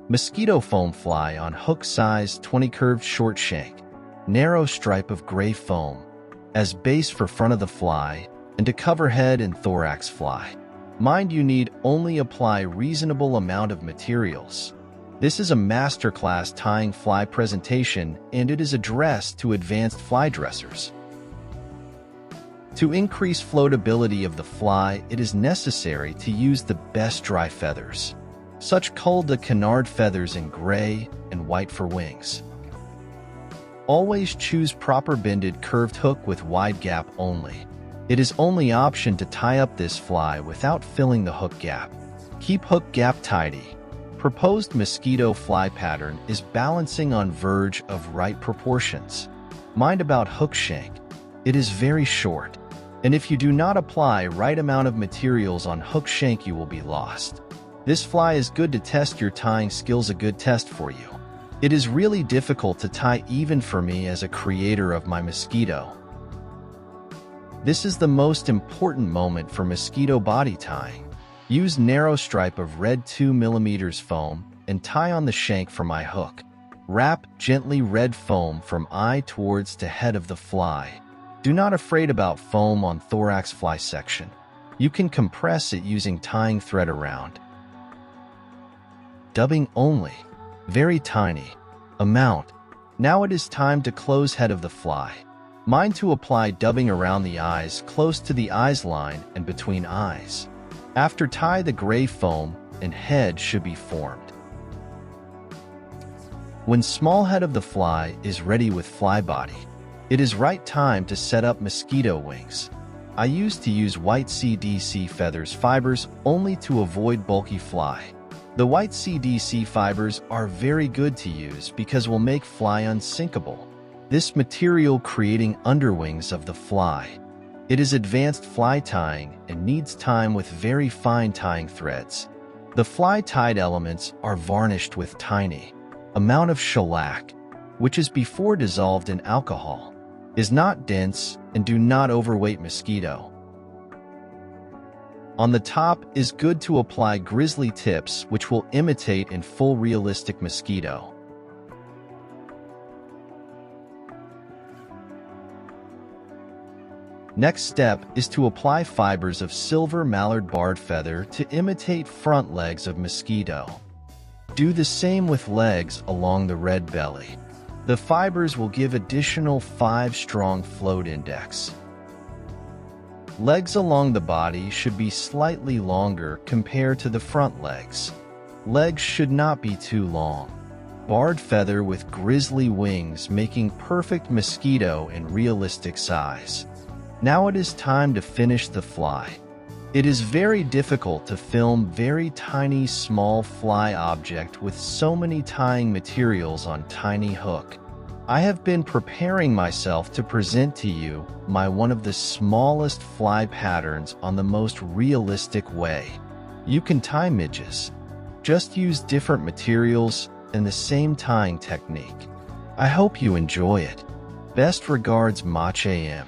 Mosquito foam fly on hook size 20 curved short shank, narrow stripe of gray foam, as base for front of the fly and to cover head and thorax fly. Mind you need only apply reasonable amount of materials. This is a masterclass tying fly presentation and it is addressed to advanced fly dressers. To increase floatability of the fly, it is necessary to use the best dry feathers, such called the canard feathers in gray and white for wings. Always choose proper bended curved hook with wide gap only. It is only option to tie up this fly without filling the hook gap. Keep hook gap tidy. Proposed mosquito fly pattern is balancing on verge of right proportions. Mind about hook shank. It is very short, and if you do not apply right amount of materials on hook shank you will be lost. This fly is good to test your tying skills, a good test for you. It is really difficult to tie even for me as a creator of my mosquito. This is the most important moment for mosquito body tying. Use narrow stripe of red 2mm foam and tie on the shank for my hook. Wrap gently red foam from eye towards to head of the fly. Do not afraid about foam on thorax fly section. You can compress it using tying thread around. Dubbing only. Very tiny. Amount. Now it is time to close head of the fly. Mind to apply dubbing around the eyes close to the eyes line and between eyes. After tie the gray foam and head should be formed. When small head of the fly is ready with fly body, it is right time to set up mosquito wings. I used to use white CDC feathers fibers only to avoid bulky fly. The white CDC fibers are very good to use because will make fly unsinkable. This material creating underwings of the fly. It is advanced fly tying and needs time with very fine tying threads. The fly tied elements are varnished with tiny amount of shellac, which is before dissolved in alcohol, is not dense and do not overweight mosquito. On the top is good to apply grizzly tips which will imitate in full realistic mosquito. Next step is to apply fibers of silver mallard barred feather to imitate front legs of mosquito. Do the same with legs along the red belly. The fibers will give additional 5 strong float index. Legs along the body should be slightly longer compared to the front legs. Legs should not be too long. Barred feather with grizzly wings making perfect mosquito in realistic size. Now it is time to finish the fly. It is very difficult to film very tiny small fly object with so many tying materials on tiny hook. I have been preparing myself to present to you my one of the smallest fly patterns on the most realistic way. You can tie midges. Just use different materials and the same tying technique. I hope you enjoy it. Best regards, Mach AM.